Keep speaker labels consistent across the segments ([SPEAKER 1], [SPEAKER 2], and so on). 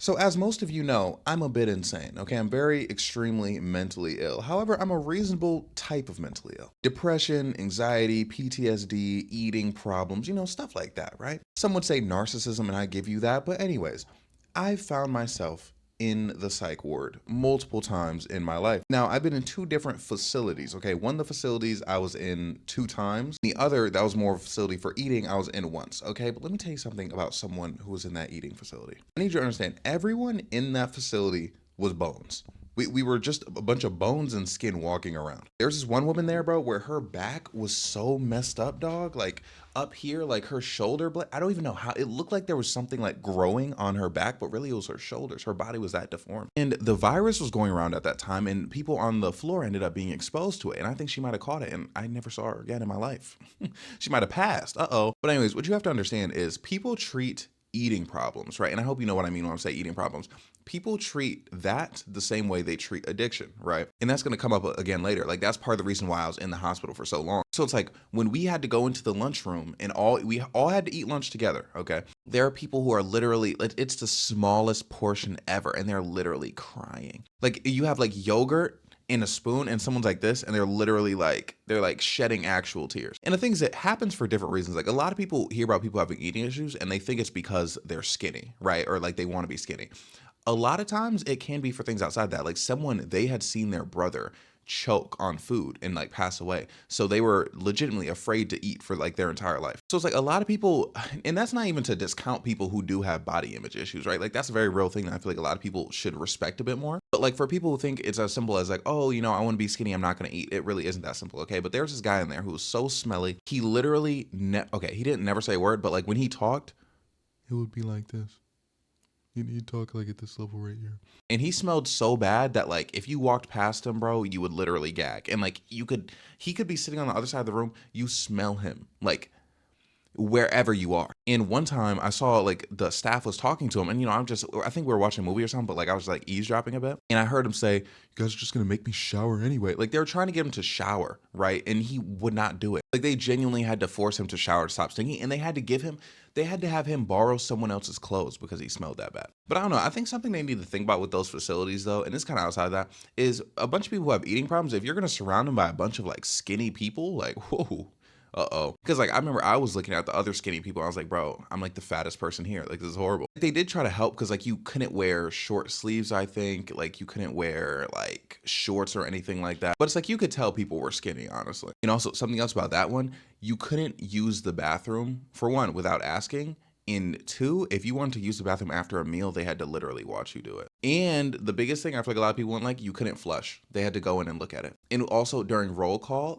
[SPEAKER 1] So, as most of you know, I'm a bit insane, okay? I'm very extremely mentally ill. However, I'm a reasonable type of mentally ill. Depression, anxiety, PTSD, eating problems, stuff like that, right? Some would say narcissism, and I give you that. But, anyways, I've found myself in the psych ward multiple times in my life. Now, I've been in two different facilities, okay? One of the facilities I was in two times. The other, that was more of a facility for eating, I was in once, okay? But let me tell you something about someone who was in that eating facility. I need you to understand, everyone in that facility was bones. We were just a bunch of bones and skin walking around. There's this one woman there, bro, where her back was so messed up, dog. Like up here, like her shoulder blade. I don't even know how. It looked like there was something like growing on her back, but really it was her shoulders. Her body was that deformed. And the virus was going around at that time, and people on the floor ended up being exposed to it. And I think she might have caught it, and I never saw her again in my life. She might have passed. Uh-oh. But anyways, what you have to understand is people treat eating problems, right? And I hope you know what I mean when I say eating problems. People treat that the same way they treat addiction, right? And that's going to come up again later. Like that's part of the reason why I was in the hospital for so long. So it's like when we had to go into the lunchroom and we all had to eat lunch together, okay? There are people who are literally, it's the smallest portion ever, and they're literally crying. Like you have like yogurt in a spoon and someone's like this and they're literally like they're like shedding actual tears. And the things that happens for different reasons, like a lot of people hear about people having eating issues and they think it's because they're skinny, right? Or like they want to be skinny. A lot of times it can be for things outside that, like someone, they had seen their brother choke on food and like pass away, so they were legitimately afraid to eat for like their entire life. So it's like a lot of people, and that's not even to discount people who do have body image issues, right? Like that's a very real thing that I feel like a lot of people should respect a bit more. But like for people who think it's as simple as like, oh, I want to be skinny, I'm not going to eat, it really isn't that simple, okay? But there's this guy in there who was so smelly, he literally okay, he didn't never say a word, but like when he talked, it would be like this. You talk like at this level right here. And he smelled so bad that like if you walked past him, bro, you would literally gag. And like he could be sitting on the other side of the room, you smell him like wherever you are. And one time I saw like the staff was talking to him, and I think we were watching a movie or something, but like I was like eavesdropping a bit, and I heard him say, "You guys are just gonna make me shower anyway." Like they were trying to get him to shower, right? And he would not do it. Like they genuinely had to force him to shower to stop stinking, and they had to have him borrow someone else's clothes because he smelled that bad. But I don't know. I think something they need to think about with those facilities though, and it's kind of outside of that, is a bunch of people who have eating problems. If you're gonna surround them by a bunch of like skinny people, like whoa. Uh-oh. Because like I remember I was looking at the other skinny people, and I was like, bro, I'm like the fattest person here. Like this is horrible. They did try to help because like you couldn't wear short sleeves, I think. Like you couldn't wear like shorts or anything like that. But it's like you could tell people were skinny, honestly. And also something else about that one, you couldn't use the bathroom, for one, without asking. And two, if you wanted to use the bathroom after a meal, they had to literally watch you do it. And the biggest thing I feel like a lot of people wouldn't like, you couldn't flush. They had to go in and look at it. And also during roll call,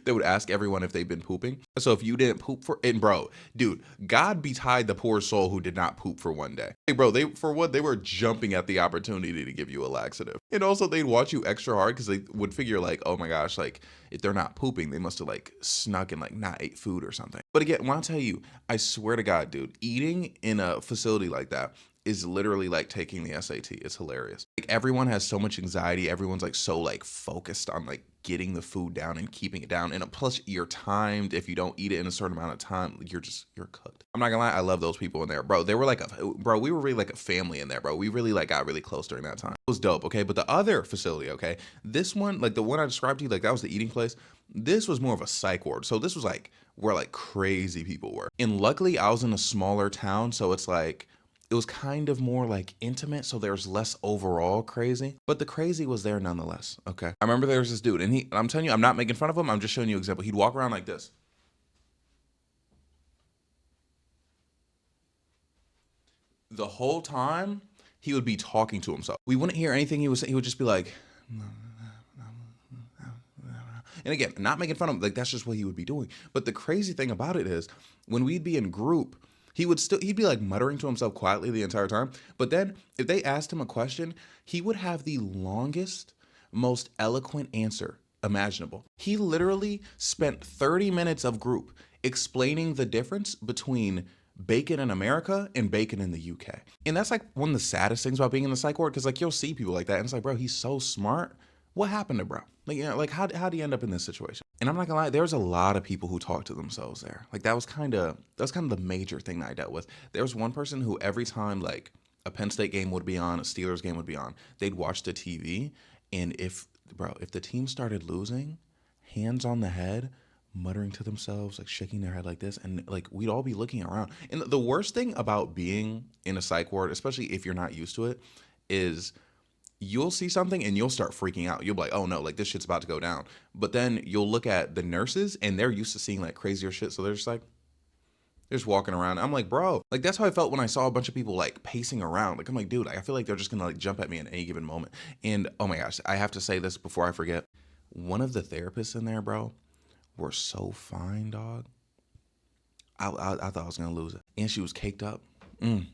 [SPEAKER 1] they would ask everyone if they've been pooping. So if you didn't poop and bro, dude, God betide the poor soul who did not poop for one day. Hey, bro, they were jumping at the opportunity to give you a laxative. And also they'd watch you extra hard because they would figure like, oh my gosh, like if they're not pooping, they must have like snuck and like not ate food or something. But again, when I tell you, I swear to God, dude, eating in a facility like that is literally like taking the SAT. It's hilarious. Like everyone has so much anxiety. Everyone's like so like focused on like getting the food down and keeping it down. And plus you're timed. If you don't eat it in a certain amount of time, you're cooked. I'm not gonna lie. I love those people in there, bro. They were like we were really like a family in there, bro. We really like got really close during that time. It was dope. Okay. But the other facility, okay, this one, like the one I described to you, like that was the eating place. This was more of a psych ward. So this was like where like crazy people were. And luckily I was in a smaller town. So it's like, it was kind of more like intimate, so there's less overall crazy, but the crazy was there nonetheless, okay? I remember there was this dude, and I'm telling you, I'm not making fun of him, I'm just showing you an example. He'd walk around like this. The whole time, he would be talking to himself. We wouldn't hear anything he was saying, he would just be like, and again, not making fun of him, like that's just what he would be doing. But the crazy thing about it is, when we'd be in group, he'd be like muttering to himself quietly the entire time. But then if they asked him a question, he would have the longest, most eloquent answer imaginable. He literally spent 30 minutes of group explaining the difference between bacon in America and bacon in the UK. And that's like one of the saddest things about being in the psych ward, because like you'll see people like that and it's like, bro, he's so smart. What happened to bro? Like, like how do you end up in this situation? And I'm not gonna lie, there was a lot of people who talked to themselves there. Like that was kind of the major thing that I dealt with. There was one person who every time like a Penn State game would be on, a Steelers game would be on. They'd watch the TV, and if the team started losing, hands on the head, muttering to themselves, like shaking their head like this, and like we'd all be looking around. And the worst thing about being in a psych ward, especially if you're not used to it, is you'll see something and you'll start freaking out. You'll be like, oh no, like this shit's about to go down. But then you'll look at the nurses and they're used to seeing like crazier shit. So they're just like, they're just walking around. I'm like, bro, like that's how I felt when I saw a bunch of people like pacing around. Like, I'm like, dude, I feel like they're just gonna like jump at me at any given moment. And oh my gosh, I have to say this before I forget. One of the therapists in there, bro, were so fine, dog. I thought I was gonna lose it. And she was caked up. And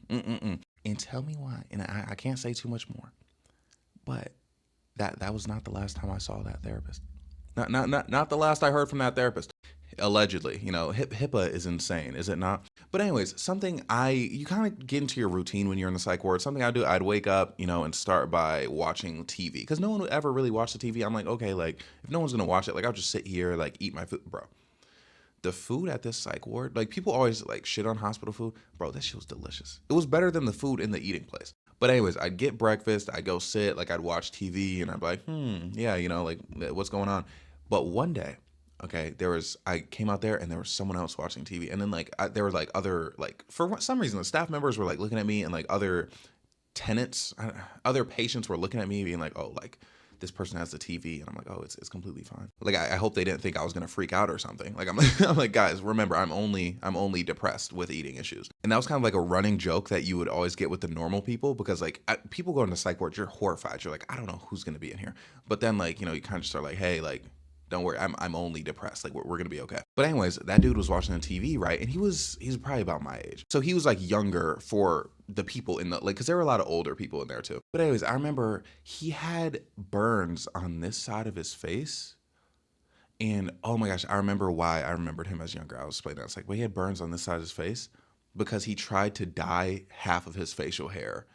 [SPEAKER 1] tell me why. And I can't say too much more. But that was not the last time I saw that therapist. Not the last I heard from that therapist. Allegedly, you know, HIPAA is insane, is it not? But anyways, you kind of get into your routine when you're in the psych ward. Something I do, I'd wake up, you know, and start by watching TV because no one would ever really watch the TV. I'm like, okay, like if no one's gonna watch it, like I'll just sit here, like eat my food, bro. The food at this psych ward, like people always like shit on hospital food, bro. That shit was delicious. It was better than the food in the eating place. But anyways, I'd get breakfast, I'd go sit, like I'd watch TV, and I'd be like, yeah, you know, like what's going on? But one day, okay, I came out there and there was someone else watching TV, and then like there were like other like for some reason the staff members were like looking at me, and like other other patients were looking at me, being like, oh, like this person has the TV, and I'm like, oh, it's completely fine. Like I hope they didn't think I was gonna freak out or something. Like I'm like, guys, remember, I'm only depressed with eating issues, and that was kind of like a running joke that you would always get with the normal people because like people go into psych ward, you're horrified, you're like, I don't know who's gonna be in here, but then like you know you kind of just are like, hey, like don't worry, I'm only depressed. Like we're gonna be okay. But anyways, that dude was watching the TV, right? And he's probably about my age, so he was like younger for the people in the like, because there were a lot of older people in there too. But anyways, I remember he had burns on this side of his face, and oh my gosh, I remember why I remembered him as younger. I was explaining that. It's like, well, he had burns on this side of his face because he tried to dye half of his facial hair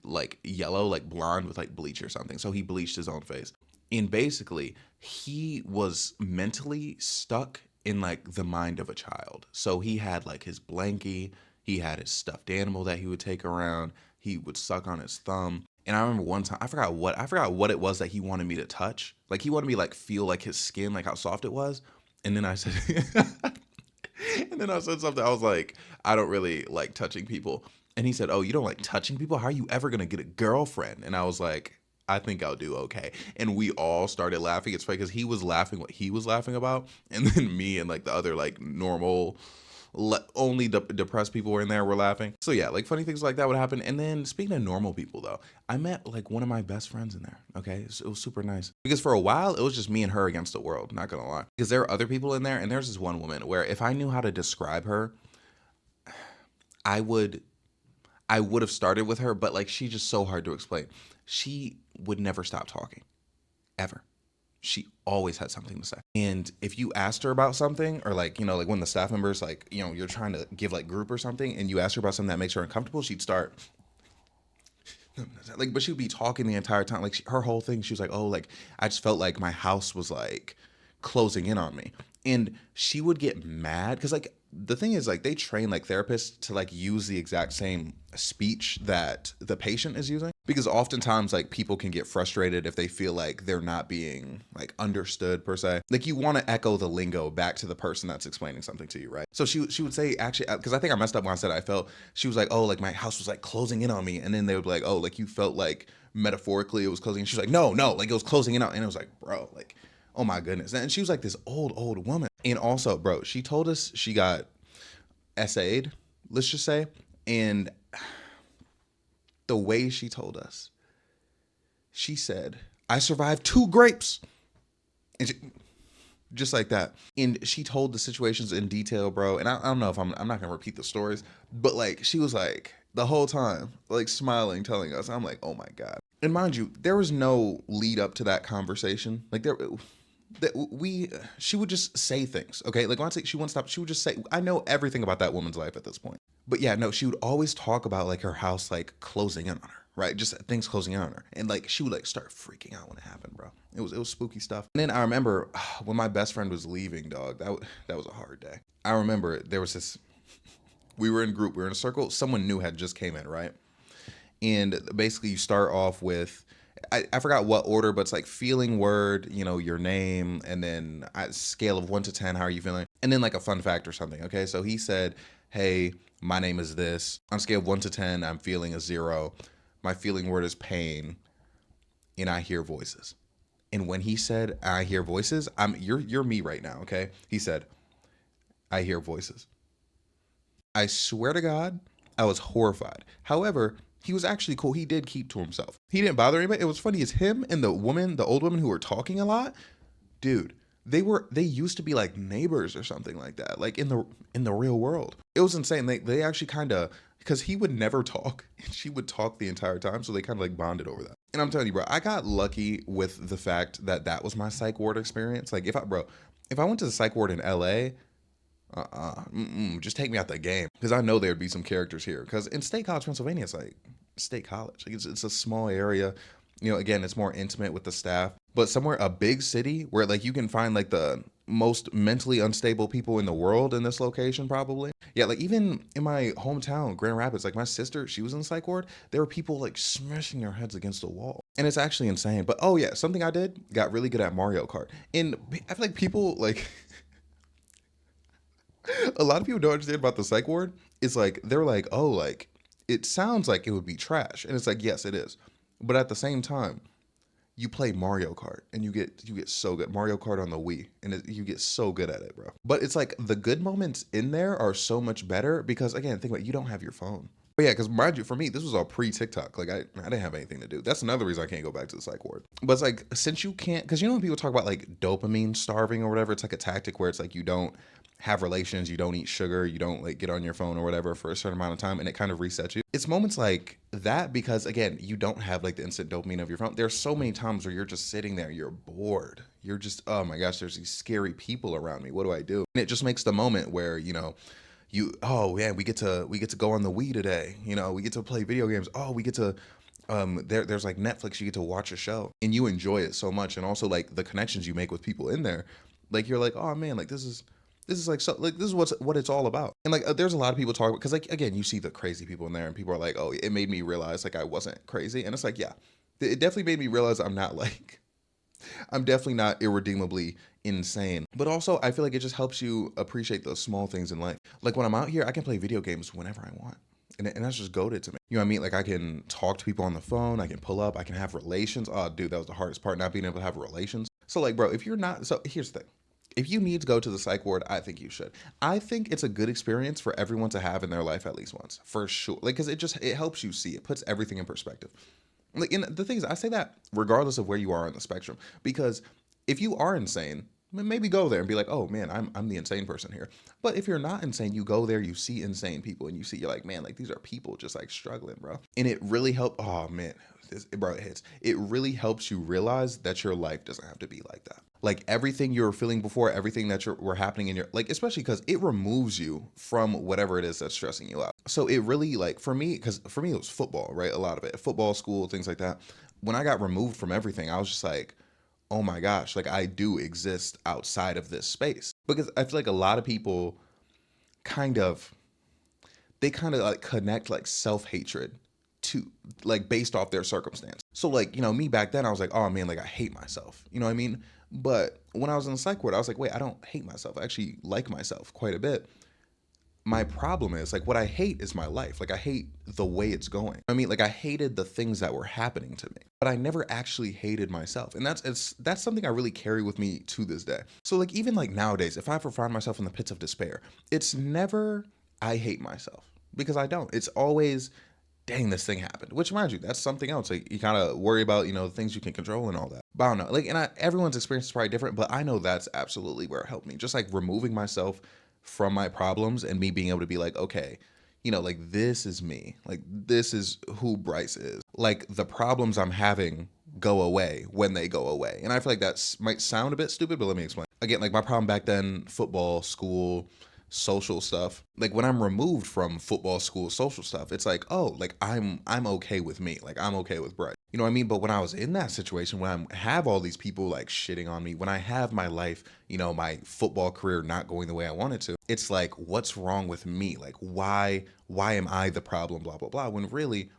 [SPEAKER 1] like yellow, like blonde with like bleach or something. So he bleached his own face. And basically, he was mentally stuck in like the mind of a child. So he had like his blankie, he had his stuffed animal that he would take around, he would suck on his thumb. And I remember one time, I forgot what it was that he wanted me to touch. Like he wanted me to like feel like his skin, like how soft it was. And then I said and then I said something. I was like, I don't really like touching people. And he said, oh, you don't like touching people? How are you ever gonna get a girlfriend? And I was like, I think I'll do okay. And we all started laughing. It's funny because he was laughing what he was laughing about, and then me and like the other like normal only depressed people were in there were laughing. So yeah, like funny things like that would happen. And then speaking of normal people though, I met like one of my best friends in there. Okay, it was super nice because for a while it was just me and her against the world, not gonna lie, because there are other people in there, and there's this one woman where if I knew how to describe her, I would have started with her, but like she's just so hard to explain. She would never stop talking, ever. She always had something to say. And if you asked her about something, or like, you know, like when the staff members, like, you know, you're trying to give like group or something, and you ask her about something that makes her uncomfortable, she'd start like, but she would be talking the entire time. Like her whole thing, she was like, oh, like I just felt like my house was like closing in on me. And she would get mad because like the thing is like they train like therapists to like use the exact same speech that the patient is using, because oftentimes like people can get frustrated if they feel like they're not being like understood per se. Like you want to echo the lingo back to the person that's explaining something to you, right? So she would say, actually, because I think I messed up when I said I felt, she was like, oh, like my house was like closing in on me, and then they would be like, oh, like you felt like metaphorically it was closing, and she's like, no, like it was closing in on, and it was like, bro, like, oh my goodness. And she was like this old woman. And also, bro, she told us she got SA'd, let's just say. And the way she told us, she said, I survived 2 grapes. And just like that. And she told the situations in detail, bro. And I don't know if I'm not going to repeat the stories, but like, she was like the whole time, like smiling, telling us. I'm like, oh my God. And mind you, there was no lead up to that conversation. Like she would just say things, okay? Like when I say she wouldn't stop, she would just say, I know everything about that woman's life at this point. But yeah, no, she would always talk about like her house like closing in on her, right? Just things closing in on her. And like she would like start freaking out when it happened, bro. It was spooky stuff. And then I remember when my best friend was leaving, dog, that was a hard day. I remember there was this, we were in a circle, someone new had just came in, right? And basically you start off with, I forgot what order, but it's like feeling word, your name, and then a scale of 1 to 10, how are you feeling? And then like a fun fact or something. Okay. So he said, hey, my name is this. On a scale of 1 to 10, I'm feeling a 0. My feeling word is pain, and I hear voices. And when he said I hear voices, you're me right now, okay? He said, I hear voices. I swear to God, I was horrified. However, he was actually cool. He did keep to himself. He didn't bother anybody. It was funny as him and the old woman who were talking a lot, dude. They used to be like neighbors or something like that, like in the real world. It was insane. They actually kind of, because he would never talk and she would talk the entire time, so they kind of like bonded over that. And I'm telling you, bro, I got lucky with the fact that that was my psych ward experience. Like if I went to the psych ward in LA, just take me out the game, because I know there'd be some characters here. Because in State College, Pennsylvania, it's like State College. Like it's a small area. Again, it's more intimate with the staff. But somewhere, a big city where like you can find like the most mentally unstable people in the world in this location, probably. Yeah, like even in my hometown, Grand Rapids, like my sister, she was in the psych ward. There were people like smashing their heads against the wall, and it's actually insane. But oh yeah, something I did, got really good at Mario Kart, and I feel like people like. A lot of people don't understand about the psych ward. It's like they're like, oh, like it sounds like it would be trash, and it's like, yes, it is, but at the same time, you play Mario Kart and you get so good. Mario Kart on the Wii, and you get so good at it, bro. But it's like the good moments in there are so much better because, again, think about it, you don't have your phone. But yeah, because mind you, for me, this was all pre-TikTok. Like I didn't have anything to do. That's another reason I can't go back to the psych ward. But it's like, since you can't, because when people talk about like dopamine starving or whatever, it's like a tactic where it's like you don't have relations, you don't eat sugar, you don't like get on your phone or whatever for a certain amount of time, and it kind of resets you. It's moments like that because, again, you don't have like the instant dopamine of your phone. There's so many times where you're just sitting there, you're bored. You're just, oh my gosh, there's these scary people around me. What do I do? And it just makes the moment where, oh yeah, we get to go on the Wii today. We get to play video games. Oh, we get to there's like Netflix, you get to watch a show and you enjoy it so much. And also like the connections you make with people in there. Like you're like, oh man, like this is like, so like this is what it's all about. And like there's a lot of people talk about, because like again, you see the crazy people in there and people are like, oh, it made me realize like I wasn't crazy. And it's like, yeah, it definitely made me realize I'm definitely not irredeemably insane. But also, I feel like it just helps you appreciate those small things in life. Like when I'm out here, I can play video games whenever I want. And that's just goated to me. You know what I mean? Like I can talk to people on the phone. I can pull up. I can have relations. Oh, dude, that was the hardest part, not being able to have relations. So like, bro, if you're not, so here's the thing. If you need to go to the psych ward, I think you should. I think it's a good experience for everyone to have in their life at least once, for sure. Like, because it helps you see. It puts everything in perspective. Like, and the thing is, I say that regardless of where you are on the spectrum, because if you are insane, maybe go there and be like, oh man, I'm the insane person here. But if you're not insane, you go there, you see insane people, and you're like, man, like these are people just like struggling, bro. And it really helped. Oh man, bro, it hits. It really helps you realize that your life doesn't have to be like that. Like everything you were feeling before, everything that were happening in your, like, especially because it removes you from whatever it is that's stressing you out. So it really, like, for me, because for me it was football, right? A lot of it, football, school, things like that. When I got removed from everything, I was just like, oh my gosh, like I do exist outside of this space. Because I feel like a lot of people kind of, they kind of like connect like self-hatred to like based off their circumstance. So like, me back then I was like, oh man, like I hate myself. You know what I mean? But when I was in the psych ward, I was like, wait, I don't hate myself. I actually like myself quite a bit. My problem is like what I hate is my life. Like I hate the way it's going. I mean, like I hated the things that were happening to me, but I never actually hated myself. And that's something I really carry with me to this day. So like even like nowadays, if I ever find myself in the pits of despair, it's never I hate myself, because I don't. It's always, dang, this thing happened. Which, mind you, that's something else. Like you kind of worry about, the things you can control and all that. But I don't know. Like, and everyone's experience is probably different, but I know that's absolutely where it helped me. Just like removing myself from my problems and me being able to be like, okay, like this is me. Like this is who Bryce is. Like the problems I'm having go away when they go away. And I feel like that might sound a bit stupid, but let me explain. Again, like my problem back then, football, school, social stuff. Like when I'm removed from football, school, social stuff, it's like, oh, like I'm okay with me. Like I'm okay with Bryce. You know what I mean? But when I was in that situation, when I have all these people like shitting on me, when I have my life, my football career not going the way I wanted to, it's like, what's wrong with me? Like, why am I the problem? Blah, blah, blah. When really,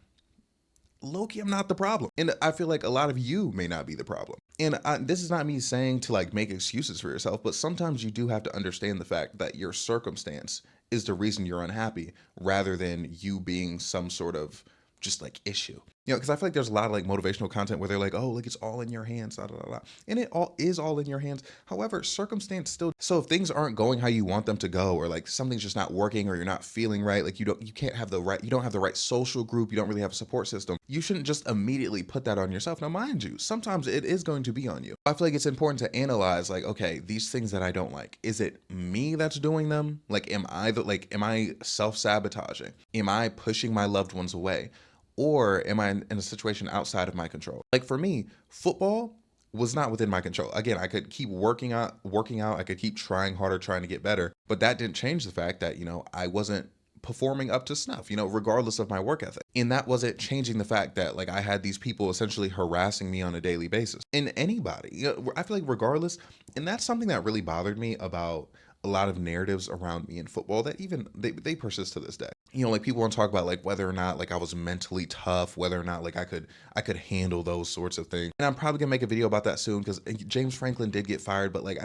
[SPEAKER 1] low-key, I'm not the problem. And I feel like a lot of you may not be the problem. And this is not me saying to like make excuses for yourself, but sometimes you do have to understand the fact that your circumstance is the reason you're unhappy rather than you being some sort of just like issue. Because I feel like there's a lot of like motivational content where they're like, oh, like it's all in your hands, da, da, da, da. And it all is all in your hands. However, circumstance still. So if things aren't going how you want them to go, or like something's just not working, or you're not feeling right, like you can't have the right, you don't have the right social group, you don't really have a support system. You shouldn't just immediately put that on yourself. Now, mind you, sometimes it is going to be on you. I feel like it's important to analyze, like, okay, these things that I don't like, is it me that's doing them? Like, am I self-sabotaging? Am I pushing my loved ones away? Or am I in a situation outside of my control? Like for me, football was not within my control. Again, I could keep working out. I could keep trying harder, trying to get better. But that didn't change the fact that, I wasn't performing up to snuff, regardless of my work ethic. And that wasn't changing the fact that like I had these people essentially harassing me on a daily basis. And anybody, I feel like regardless, and that's something that really bothered me about a lot of narratives around me in football that even they persist to this day. Like people want to talk about like whether or not like I was mentally tough, whether or not like I could handle those sorts of things. And I'm probably gonna make a video about that soon because James Franklin did get fired, but like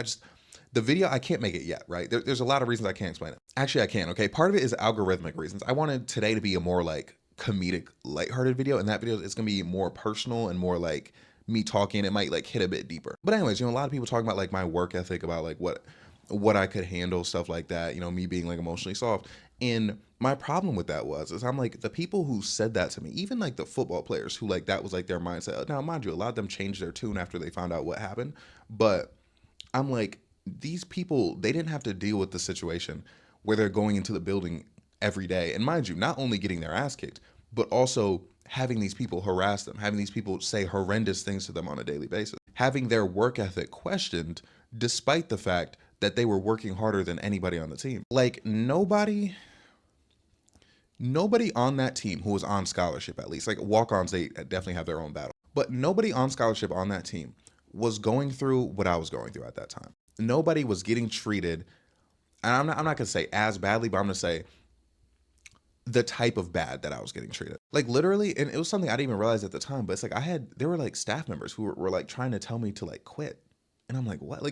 [SPEAKER 1] the video, I can't make it yet, right? There's a lot of reasons I can't explain it. Actually, I can, okay? Part of it is algorithmic reasons. I wanted today to be a more like comedic, lighthearted video, and that video is gonna be more personal and more like me talking. It might like hit a bit deeper. But anyways, a lot of people talking about like my work ethic, about like what I could handle, stuff like that, me being like emotionally soft. And my problem with that is I'm like, the people who said that to me, even like the football players who like that was like their mindset. Now, mind you, a lot of them changed their tune after they found out what happened. But I'm like, these people, they didn't have to deal with the situation where they're going into the building every day. And mind you, not only getting their ass kicked, but also having these people harass them, having these people say horrendous things to them on a daily basis, having their work ethic questioned despite the fact that they were working harder than anybody on the team. Like nobody on that team who was on scholarship, at least, like walk-ons, they definitely have their own battle, but nobody on scholarship on that team was going through what I was going through at that time. Nobody was getting treated, and I'm not gonna say as badly, but I'm gonna say the type of bad that I was getting treated. Like literally, and it was something I didn't even realize at the time, but it's like there were like staff members who were like trying to tell me to like quit. And I'm like, what?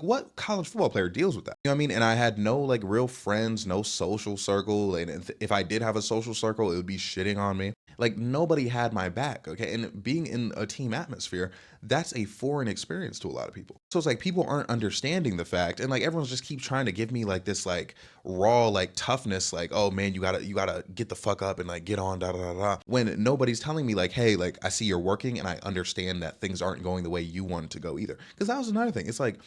[SPEAKER 1] What college football player deals with that? You know what I mean? And I had no like real friends, no social circle. And if I did have a social circle, it would be shitting on me. Like nobody had my back, okay? And being in a team atmosphere, that's a foreign experience to a lot of people. So it's like people aren't understanding the fact, and like everyone's just keep trying to give me like this like raw like toughness, like, oh man, you gotta get the fuck up and like get on, da da da da. When nobody's telling me like, hey, like I see you're working and I understand that things aren't going the way you want it to go either. Because that was another thing. It's like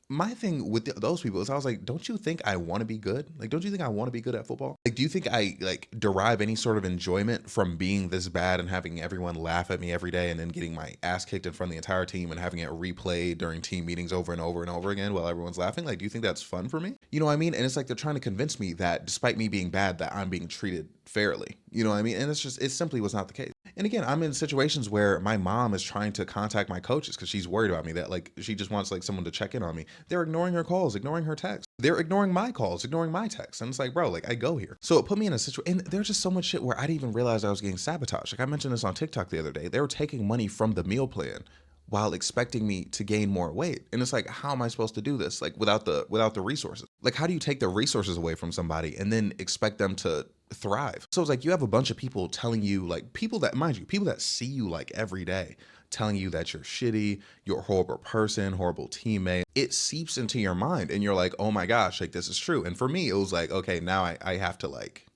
[SPEAKER 1] my thing with those people is I was like, don't you think I want to be good? Like, don't you think I want to be good at football? Like, do you think I like derive any sort of enjoyment from being this bad and having everyone laugh at me every day and then getting my ass kicked in front of the entire team and having it replayed during team meetings over and over and over again while everyone's laughing? Like, do you think that's fun for me? You know what I mean? And it's like they're trying to convince me that despite me being bad, that I'm being treated fairly. You know what I mean? And it simply was not the case. And again, I'm in situations where my mom is trying to contact my coaches because she's worried about me, that like she just wants like someone to check in on me. They're ignoring her calls, ignoring her texts. They're ignoring my calls, ignoring my texts. And it's like, bro, like I go here. So it put me in a situation, and there's just so much shit where I didn't even realize I was getting sabotaged. Like I mentioned this on TikTok the other day. They were taking money from the meal plan while expecting me to gain more weight. And it's like, how am I supposed to do this? Like without the resources? Like how do you take the resources away from somebody and then expect them to thrive? So it's like you have a bunch of people telling you, like people that see you like every day, telling you that you're shitty, you're a horrible person, horrible teammate. It seeps into your mind and you're like, oh my gosh, like this is true. And for me, it was like, okay, now I have to like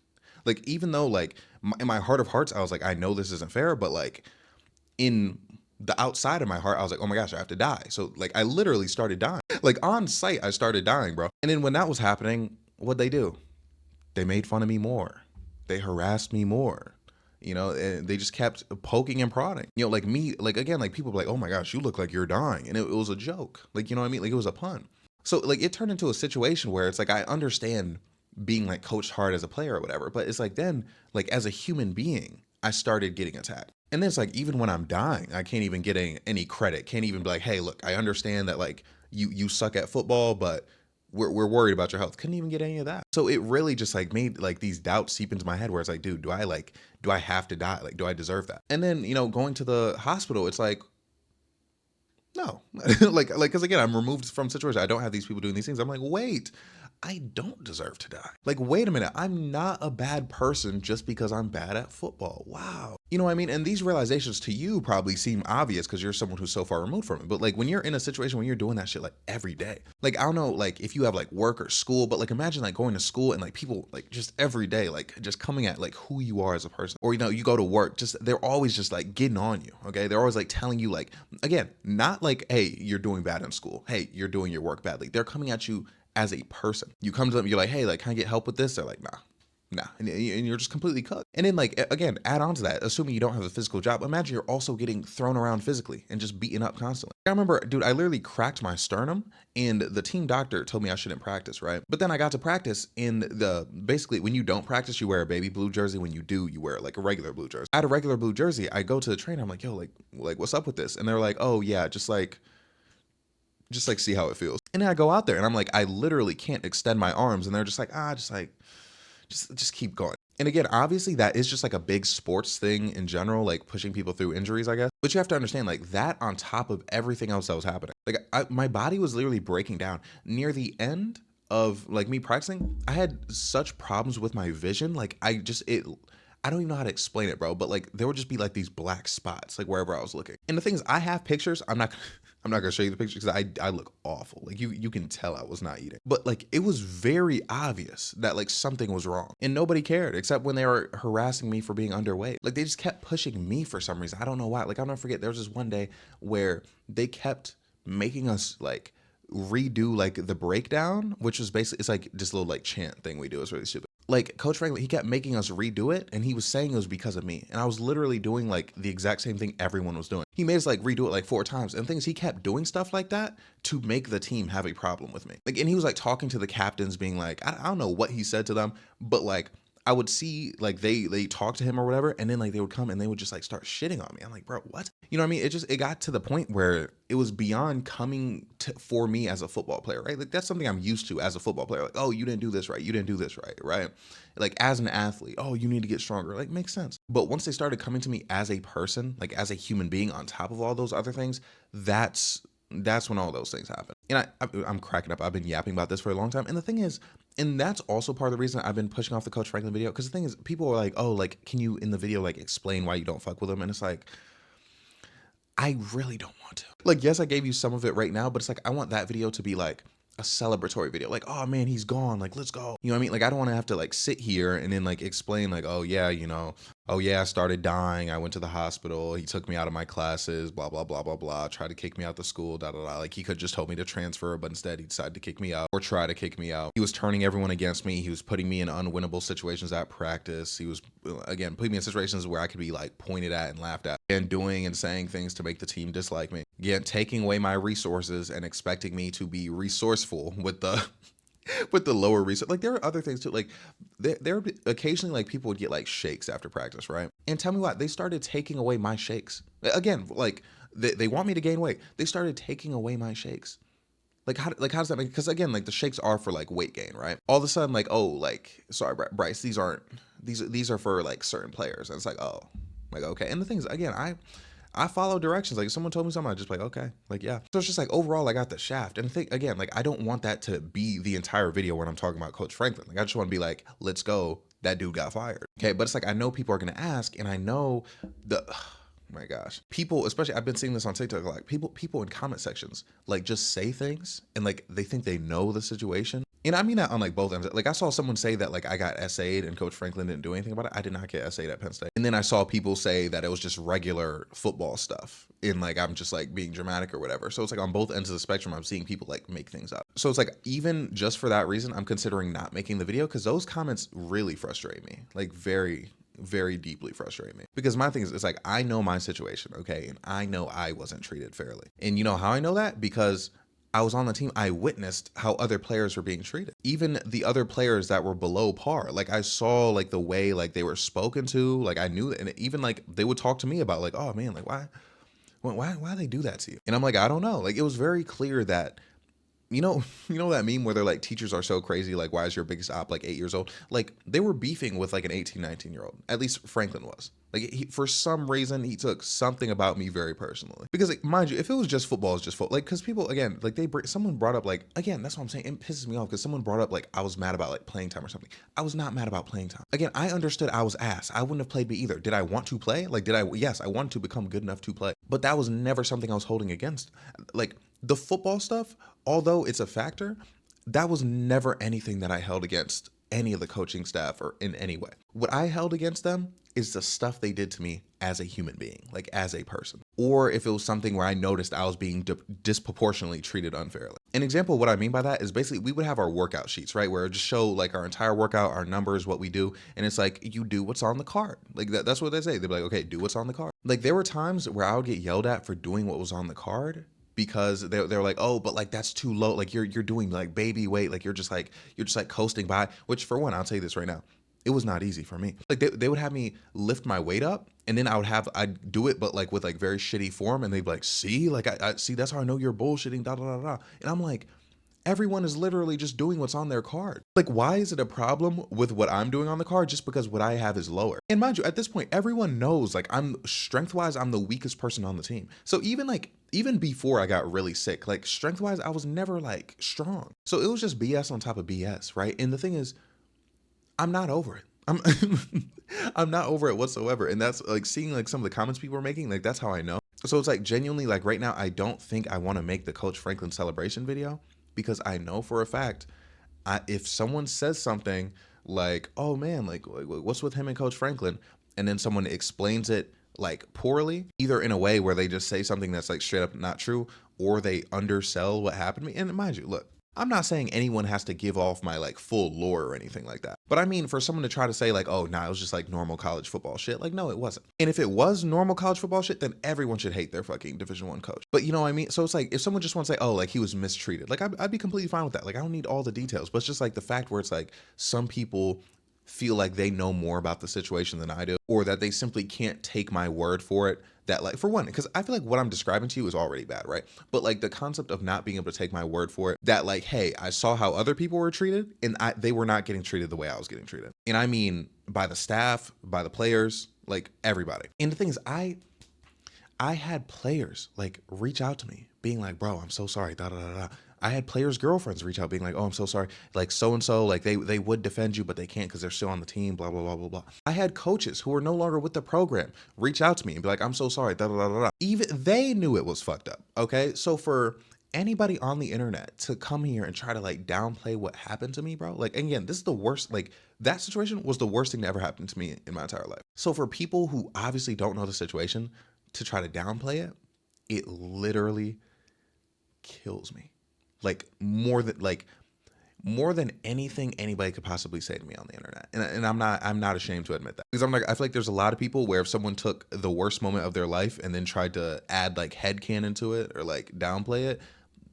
[SPEAKER 1] even though like in my heart of hearts, I was like, I know this isn't fair, but like in the outside of my heart, I was like, oh my gosh, I have to die. So like I literally started dying. Like on site, I started dying, bro. And then when that was happening, what'd they do? They made fun of me more. They harassed me more. And they just kept poking and prodding. Like me, like again, like people were like, oh my gosh, you look like you're dying. And it was a joke. Like, you know what I mean? Like it was a pun. So like it turned into a situation where it's like, I understand being like coached hard as a player or whatever, but it's like then like as a human being, I started getting attacked. And then it's like, even when I'm dying, I can't even get any credit. Can't even be like, hey, look, I understand that like you suck at football, but we're worried about your health. Couldn't even get any of that. So it really just like made like these doubts seep into my head where it's like, dude, do I have to die? Like, do I deserve that? And then, going to the hospital, it's like, no, because again, I'm removed from situation. I don't have these people doing these things. I'm like, wait, I don't deserve to die. Like, wait a minute, I'm not a bad person just because I'm bad at football. Wow. You know what I mean? And these realizations to you probably seem obvious because you're someone who's so far removed from it. But like when you're in a situation when you're doing that shit like every day, like I don't know, like if you have like work or school, but like imagine like going to school and like people like just every day, like just coming at like who you are as a person. Or you go to work, just they're always just like getting on you. Okay. They're always like telling you like, again, not like, hey, you're doing bad in school. Hey, you're doing your work badly. They're coming at you as a person. You come to them, you're like, hey, like, can I get help with this? They're like, nah. And you're just completely cooked. And then like, again, add on to that, assuming you don't have a physical job, imagine you're also getting thrown around physically and just beaten up constantly. I remember, dude, I literally cracked my sternum and the team doctor told me I shouldn't practice, right? But then I got to practice basically when you don't practice, you wear a baby blue jersey. When you do, you wear like a regular blue jersey. I had a regular blue jersey. I go to the trainer. I'm like, yo, like what's up with this? And they're like, oh yeah, just like see how it feels. And then I go out there and I'm like, I literally can't extend my arms. And they're just like, just keep going. And again, obviously that is just like a big sports thing in general, like pushing people through injuries, I guess. But you have to understand like that on top of everything else that was happening. Like my body was literally breaking down near the end of like me practicing. I had such problems with my vision. Like I don't even know how to explain it, bro. But like there would just be like these black spots like wherever I was looking. And the thing is, I have pictures. I'm not gonna show you the pictures because I look awful. Like you can tell I was not eating. But like it was very obvious that like something was wrong. And nobody cared except when they were harassing me for being underweight. Like they just kept pushing me for some reason. I don't know why. Like I'll never forget, there was this one day where they kept making us like redo like the breakdown, which was basically, it's like this little like chant thing we do. It's really stupid. Like Coach Franklin, he kept making us redo it, and he was saying it was because of me. And I was literally doing like the exact same thing everyone was doing. He made us like redo it like 4 times. And the thing is, he kept doing stuff like that to make the team have a problem with me. Like, and he was like talking to the captains, being like, I don't know what he said to them, but like I would see like they talk to him or whatever, and then like they would come and they would just like start shitting on me. I'm like, bro, what? You know what I mean? It got to the point where it was beyond coming for me as a football player, right? Like that's something I'm used to as a football player. Like, oh, you didn't do this right. You didn't do this right, right? Like as an athlete, oh, you need to get stronger. Like makes sense. But once they started coming to me as a person, like as a human being on top of all those other things, that's when all those things happen. And I'm cracking up. I've been yapping about this for a long time. And the thing is, and that's also part of the reason I've been pushing off the Coach Franklin video. Because the thing is, people are like, oh, like, can you in the video like explain why you don't fuck with him? And it's like, I really don't want to. Like, yes, I gave you some of it right now, but it's like, I want that video to be like a celebratory video. Like, oh man, he's gone. Like, let's go. You know what I mean? Like, I don't want to have to like sit here and then like explain like, oh yeah, oh yeah, I started dying. I went to the hospital. He took me out of my classes, blah, blah, blah, blah, blah. Tried to kick me out the school, da, da, da. Like he could just told me to transfer, but instead he decided to kick me out or try to kick me out. He was turning everyone against me. He was putting me in unwinnable situations at practice. He was, again, putting me in situations where I could be like pointed at and laughed at and doing and saying things to make the team dislike me. Again, taking away my resources and expecting me to be resourceful with the lower research. Like there are other things too. Like there occasionally like people would get like shakes after practice, right? And tell me what, they started taking away my shakes. Again, like they want me to gain weight. They started taking away my shakes. Like how does that make? Because again, like the shakes are for like weight gain, right? All of a sudden, like, oh, like sorry, Bryce, these are for like certain players. And it's like, oh, like okay. And the thing is, again, I follow directions. Like if someone told me something, I just like, okay, like, yeah. So it's just like overall, I got the shaft. And think again, like I don't want that to be the entire video when I'm talking about Coach Franklin. Like I just want to be like, let's go. That dude got fired. Okay. But it's like, I know people are going to ask, and I know my gosh, people, especially I've been seeing this on TikTok, like people in comment sections, like just say things and like they think they know the situation. And I mean that on like both ends. Like I saw someone say that like I got SA'd and Coach Franklin didn't do anything about it. I did not get SA'd at Penn State. And then I saw people say that it was just regular football stuff and like I'm just like being dramatic or whatever. So it's like on both ends of the spectrum, I'm seeing people like make things up. So it's like even just for that reason, I'm considering not making the video because those comments really frustrate me. Like very, very deeply frustrate me. Because my thing is, it's like, I know my situation, okay? And I know I wasn't treated fairly. And you know how I know that? Because I was on the team. I witnessed how other players were being treated. Even the other players that were below par. Like I saw like the way like they were spoken to. Like I knew, and even like they would talk to me about like, oh man, like why they do that to you? And I'm like, I don't know. Like it was very clear that you know that meme where they're like, teachers are so crazy, like, why is your biggest op like 8 years old? Like, they were beefing with like an 18, 19-year-old. At least Franklin was. Like, for some reason, he took something about me very personally. Because, like, mind you, if it was just football, it's just football. Like, because people, again, like, someone brought up, like, again, that's what I'm saying. It pisses me off because someone brought up, like, I was mad about, like, playing time or something. I was not mad about playing time. Again, I understood I was ass. I wouldn't have played me either. Did I want to play? Like, yes, I wanted to become good enough to play. But that was never something I was holding against. Like, the football stuff, although it's a factor, that was never anything that I held against any of the coaching staff or in any way. What I held against them is the stuff they did to me as a human being, like as a person. Or if it was something where I noticed I was being disproportionately treated unfairly. An example of what I mean by that is basically we would have our workout sheets, right? Where it just show like our entire workout, our numbers, what we do. And it's like, you do what's on the card. Like that's what they say. They'd be like, okay, do what's on the card. Like there were times where I would get yelled at for doing what was on the card because they're like, oh, but like that's too low. Like you're doing like baby weight. Like you're just like coasting by, which for one, I'll tell you this right now. It was not easy for me. Like they would have me lift my weight up and then I'd do it, but like with like very shitty form. And they'd be like, see, like I see, that's how I know you're bullshitting, da, da, da, da. And I'm like, everyone is literally just doing what's on their card. Like, why is it a problem with what I'm doing on the card just because what I have is lower? And mind you, at this point, everyone knows like I'm strength-wise, I'm the weakest person on the team. So even before I got really sick, like strength-wise, I was never like strong. So it was just BS on top of BS, right? And the thing is, I'm not over it. I'm not over it whatsoever. And that's like seeing like some of the comments people are making, like that's how I know. So it's like genuinely like right now, I don't think I want to make the Coach Franklin celebration video because I know for a fact, if someone says something like, oh man, like what's with him and Coach Franklin? And then someone explains it like poorly, either in a way where they just say something that's like straight up not true, or they undersell what happened to me. And mind you, look, I'm not saying anyone has to give off my like full lore or anything like that. But I mean, for someone to try to say like, oh, nah, it was just like normal college football shit. Like, no, it wasn't. And if it was normal college football shit, then everyone should hate their fucking Division I coach. But you know what I mean? So it's like, if someone just wants to say, oh, like he was mistreated, like I'd be completely fine with that. Like I don't need all the details, but it's just like the fact where it's like some people feel like they know more about the situation than I do, or that they simply can't take my word for it. That like, for one, because I feel like what I'm describing to you is already bad, right? But like the concept of not being able to take my word for it, that like, hey, I saw how other people were treated and they were not getting treated the way I was getting treated. And I mean, by the staff, by the players, like everybody. And the thing is, I had players like reach out to me being like, bro, I'm so sorry, da da da da. I had players' girlfriends reach out being like, oh, I'm so sorry. Like so-and-so, like they would defend you, but they can't because they're still on the team, blah, blah, blah, blah, blah. I had coaches who are no longer with the program reach out to me and be like, I'm so sorry, da, da, da, da, da. Even they knew it was fucked up, okay? So for anybody on the internet to come here and try to like downplay what happened to me, bro, like, again, this is the worst, like that situation was the worst thing that ever happened to me in my entire life. So for people who obviously don't know the situation to try to downplay it, it literally kills me. Like more than anything anybody could possibly say to me on the internet. And I'm not ashamed to admit that. Because I'm like, I feel like there's a lot of people where if someone took the worst moment of their life and then tried to add like headcanon to it or like downplay it,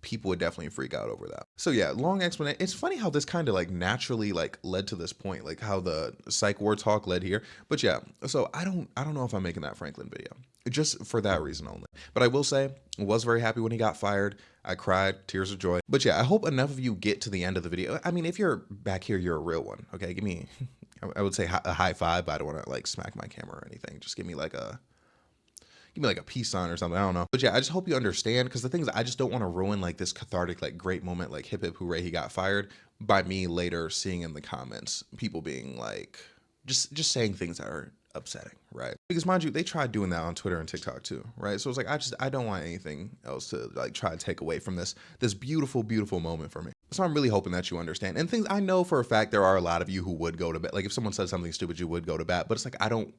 [SPEAKER 1] people would definitely freak out over that. So yeah, long explanation. It's funny how this kind of like naturally like led to this point, like how the psych ward talk led here. But yeah, so I don't know if I'm making that Franklin video just for that reason only. But I will say, I was very happy when he got fired. I cried, tears of joy. But yeah, I hope enough of you get to the end of the video. I mean, if you're back here, you're a real one. Okay, give me, I would say a high five, but I don't want to like smack my camera or anything. Just give me like a peace sign or something. I don't know. But yeah, I just hope you understand, because the thing is, I just don't want to ruin like this cathartic, like great moment, like hip hip hooray, he got fired, by me later seeing in the comments people being like, just saying things that are upsetting, right? Because mind you, they tried doing that on Twitter and TikTok too, right? So it's like, I don't want anything else to like try to take away from this beautiful, beautiful moment for me. So I'm really hoping that you understand. And things, I know for a fact there are a lot of you who would go to bat. Like if someone said something stupid, you would go to bat. But it's like, I don't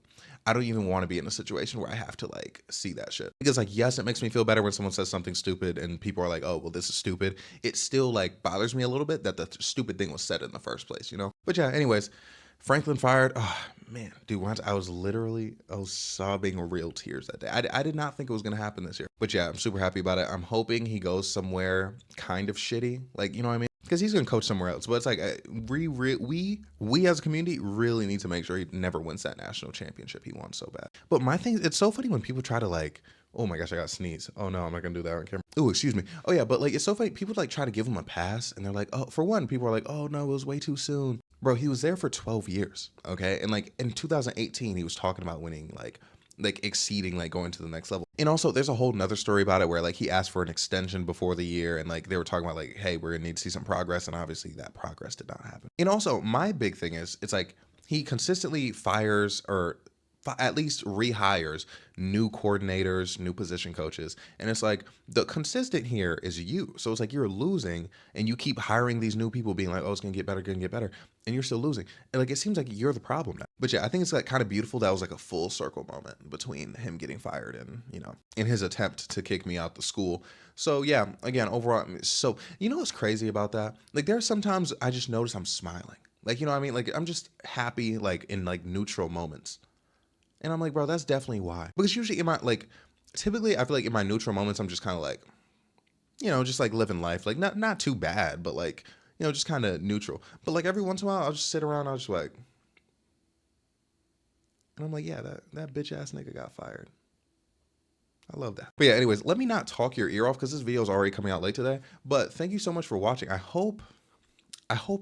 [SPEAKER 1] even want to be in a situation where I have to like see that shit. Because like, yes, it makes me feel better when someone says something stupid and people are like, oh, well, this is stupid. It still like bothers me a little bit that the stupid thing was said in the first place, you know? But yeah, anyways, Franklin fired. Oh man, dude, once I was sobbing real tears that day. I did not think it was going to happen this year. But yeah, I'm super happy about it. I'm hoping he goes somewhere kind of shitty. Like, you know what I mean? because he's going to coach somewhere else. But it's like we as a community really need to make sure he never wins that national championship he wants so bad. But my thing, it's so funny when people try to like, oh my gosh, I got to sneeze. Oh no, I'm not gonna do that on camera. Oh, excuse me. Oh yeah, but like it's so funny. People like try to give him a pass, and they're like, oh, for one, people are like, oh no, it was way too soon. Bro, he was there for 12 years, okay? And like in 2018, he was talking about winning, like exceeding, like going to the next level. And also, there's a whole nother story about it where like he asked for an extension before the year, and like they were talking about like, hey, we're gonna need to see some progress, and obviously that progress did not happen. And also, my big thing is, it's like he consistently fires or at least rehires new coordinators, new position coaches. And it's like the consistent here is you. So it's like you're losing and you keep hiring these new people being like, oh, it's going to get better, going to get better. And you're still losing. And like, it seems like you're the problem now. But yeah, I think it's like kind of beautiful. That was like a full circle moment between him getting fired and, you know, in his attempt to kick me out the school. So yeah, again, overall, so you know what's crazy about that? Like there are sometimes I just notice I'm smiling. Like, you know what I mean? Like I'm just happy, like in like neutral moments. And I'm like, bro, that's definitely why. Because usually in my, like, typically I feel like in my neutral moments, I'm just kind of like, you know, just like living life. Like not too bad, but like, you know, just kind of neutral. But like every once in a while, I'll just sit around, I'll just like, and I'm like, yeah, that bitch ass nigga got fired. I love that. But yeah, anyways, let me not talk your ear off because this video is already coming out late today. But thank you so much for watching. I hope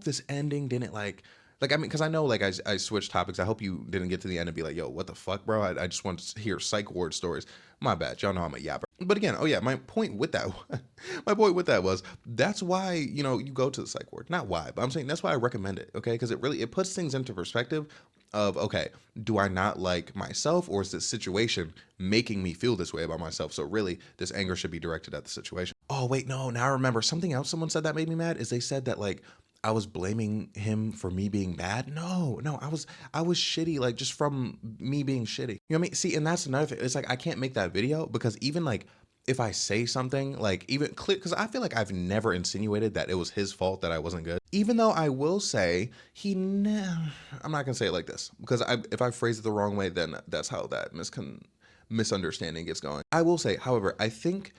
[SPEAKER 1] this ending didn't like I mean, because I know like I switched topics. I hope you didn't get to the end and be like, yo, what the fuck, bro? I just want to hear psych ward stories. My bad. Y'all know I'm a yapper. But again, oh yeah, my point with that was that's why, you know, you go to the psych ward. Not why, but I'm saying that's why I recommend it, okay? Because it puts things into perspective of, okay, do I not like myself, or is this situation making me feel this way about myself? So really, this anger should be directed at the situation. Oh, wait, no, now I remember something else someone said that made me mad is they said that like I was blaming him for me being bad. No, I was shitty, like just from me being shitty. You know what I mean? See, and that's another thing. It's like I can't make that video because even like if I say something like even clear, because I feel like I've never insinuated that it was his fault that I wasn't good. Even though I will say I'm not gonna say it like this because if I phrase it the wrong way, then that's how that misunderstanding gets going. I will say, however, I think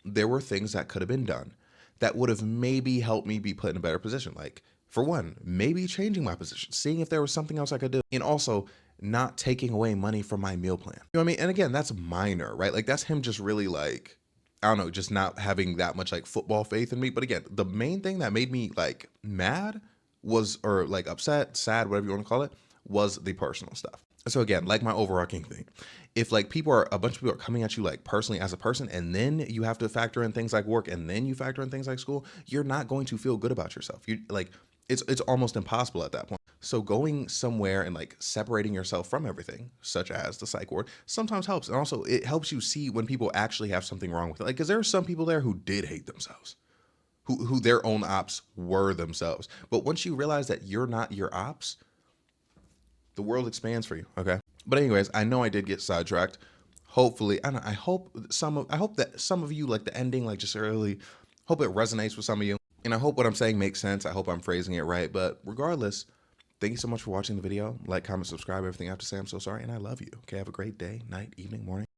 [SPEAKER 1] there were things that could have been done that would have maybe helped me be put in a better position. Like, for one, maybe changing my position, seeing if there was something else I could do, and also not taking away money from my meal plan. You know what I mean? And again, that's minor, right? Like, that's him just really like, I don't know, just not having that much like football faith in me. But again, the main thing that made me like mad was, or like upset, sad, whatever you want to call it, was the personal stuff. So again, like my overarching thing, if like a bunch of people are coming at you like personally as a person, and then you have to factor in things like work, and then you factor in things like school, you're not going to feel good about yourself. You like, it's almost impossible at that point. So going somewhere and like separating yourself from everything, such as the psych ward, sometimes helps. And also it helps you see when people actually have something wrong with it. Like, because there are some people there who did hate themselves, who their own ops were themselves. But once you realize that you're not your ops, the world expands for you, okay? But anyways, I know I did get sidetracked. Hopefully, I hope that some of you like the ending, like just early, hope it resonates with some of you. And I hope what I'm saying makes sense. I hope I'm phrasing it right. But regardless, thank you so much for watching the video. Like, comment, subscribe, everything I have to say. I'm so sorry, and I love you. Okay, have a great day, night, evening, morning.